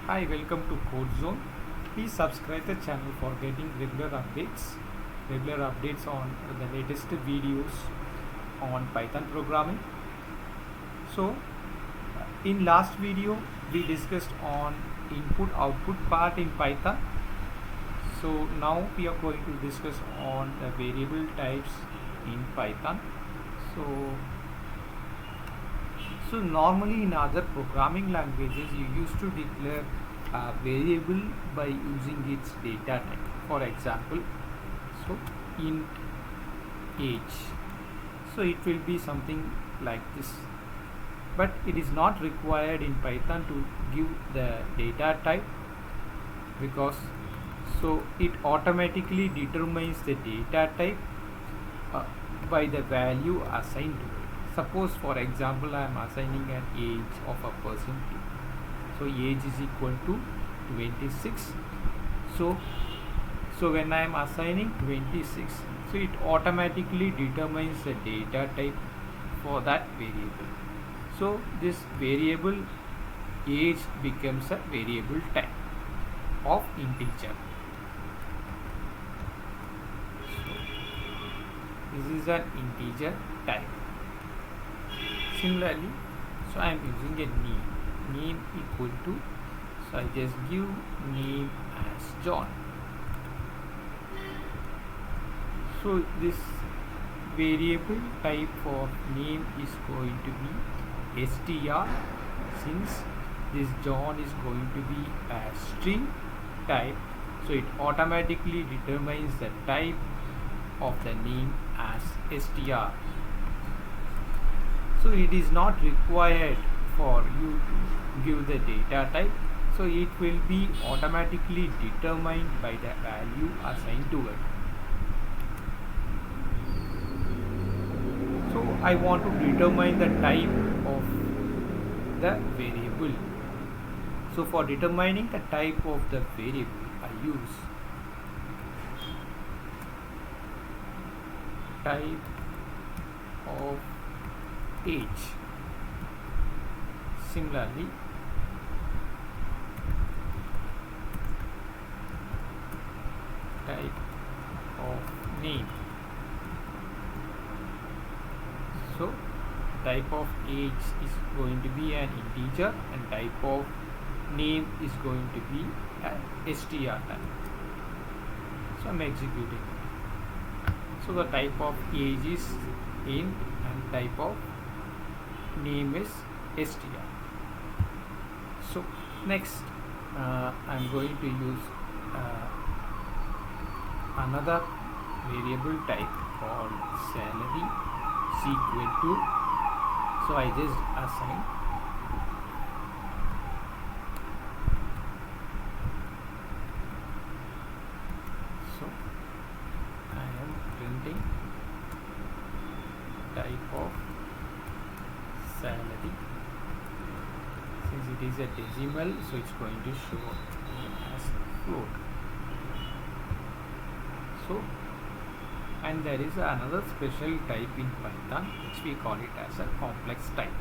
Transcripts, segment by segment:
Hi, welcome to Code Zone. Please subscribe the channel for getting regular updates on the latest videos on Python programming. So, in last video we discussed on input output part in Python. So now we are going to discuss on the variable types in Python. So So normally in other programming languages you used to declare a variable by using its data type. For example, so int age. So it will be something like this. But it is not required in Python to give the data type because so it automatically determines the data type by the value assigned to it. Suppose for example I am assigning an age of a person to. So age is equal to 26. So when I am assigning 26, so it automatically determines the data type for that variable. So this variable age becomes a variable type of integer. So this is an integer type. Similarly, so I am using a name equal to, so I just give name as John. So this variable type for name is going to be str, since this John is going to be a string type, so it automatically determines the type of the name as str. So it is not required for you to give the data type, so it will be automatically determined by the value assigned to it. So I want to determine the type of the variable. So for determining the type of the variable, I use type of age. Similarly, type of name. So type of age is going to be an integer and type of name is going to be a str type. So I'm executing. So the type of age is int and type of name is str. So next I'm going to use another variable type called salary is equal to, so I just assign so I am printing type of salary. Since it is a decimal, so it's going to show as float. So and there is another special type in Python which we call it as a complex type.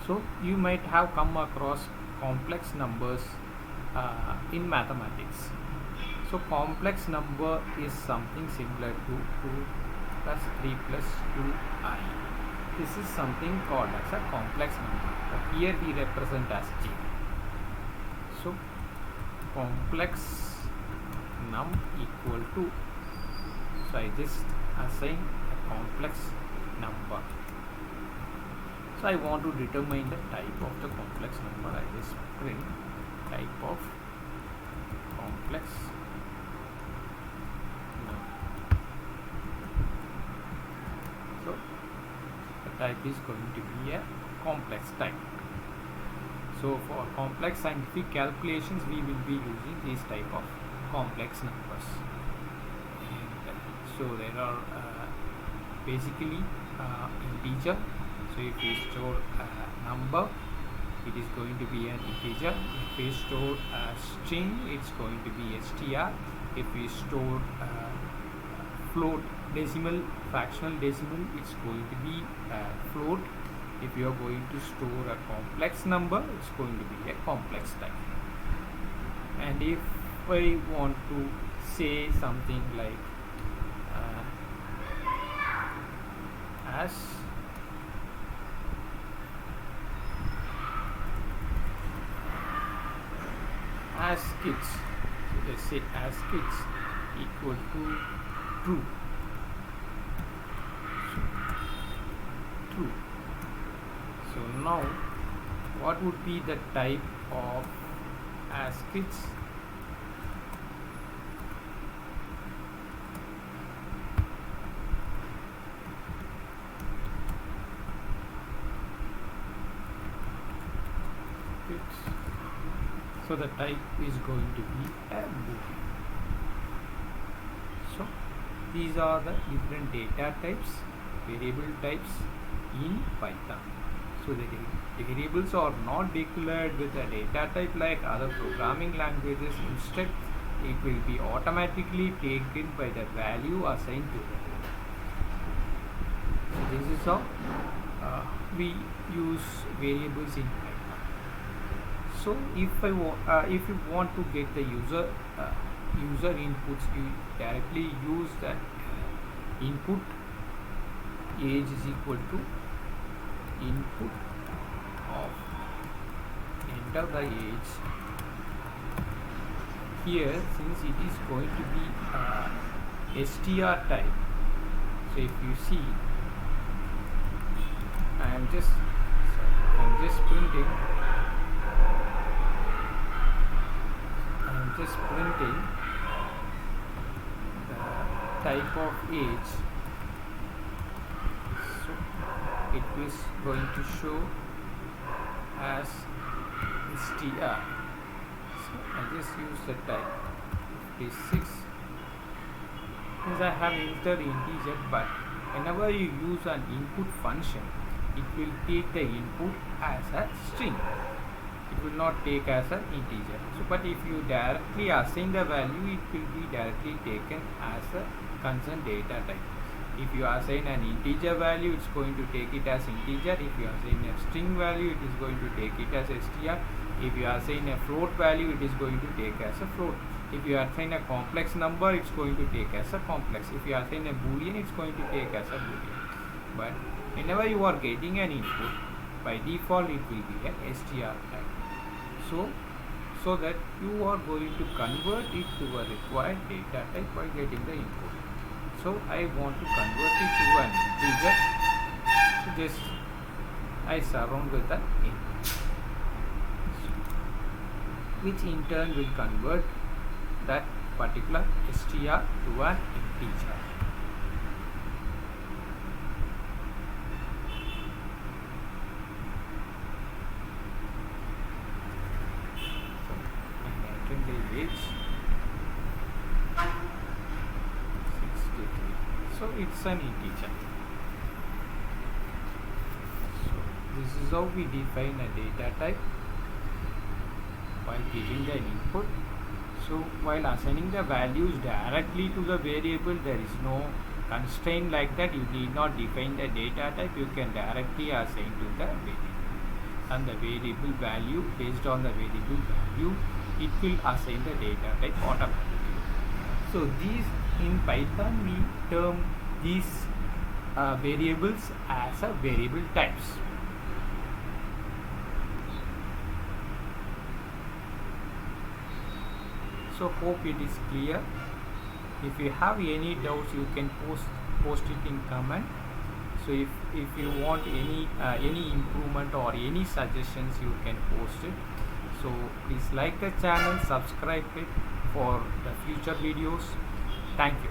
So you might have come across complex numbers in mathematics. So complex number is something similar to 2 plus 3 plus 2i. This is something called as a complex number, but here we represent as j. So complex num equal to, so I just assign a complex number. So I want to determine the type of the complex number. I just print type of complex number. So the type is going to be a complex type. So for complex scientific calculations we will be using this type of complex numbers. So there are basically integer. So if we store a number, it is going to be an integer. If we store a string, it's going to be str. If we store float, decimal, fractional decimal, it's going to be float. If you are going to store a complex number, it's going to be a complex type. And if I want to say something like as kids, so let's say as kids equal to true. True. So now what would be the type of as kids? So the type is going to be a boolean. So these are the different data types, variable types in Python. So the variables are not declared with a data type like other programming languages. Instead, it will be automatically taken by the value assigned to it. So this is how we use variables in Python. So if you want to get the user inputs, you directly use that input age is equal to input of enter the age. Here, since it is going to be str type, so if you see, I'm just printing the type of age. So it is going to show as str. So I just use the type 56 since I have entered integer, but whenever you use an input function, it will take the input as a string. It will not take as an integer. So, but if you directly assign the value, it will be directly taken as a concerned data type. If you assign an integer value, it's going to take it as integer. If you assign a string value, it is going to take it as str. If you assign a float value, it is going to take as a float. If you assign a complex number, it's going to take as a complex. If you assign a boolean, it's going to take as a boolean. But whenever you are getting an input, by default it will be a str type. So that you are going to convert it to a required data type by getting the input. So I want to convert it to an integer. So just I surround with an input, which in turn will convert that particular str to an integer. The age 63. So it's an integer. So this is how we define a data type while giving the input. So while assigning the values directly to the variable, there is no constraint like that. You need not define the data type. You can directly assign to the variable, and the variable value, based on the variable value, it will assign the data type automatically. So these, in Python we term these variables as a variable types. So hope it is clear. If you have any doubts, you can post it in comment. So if you want any improvement or any suggestions, you can post it. So please like the channel, subscribe it for the future videos. Thank you.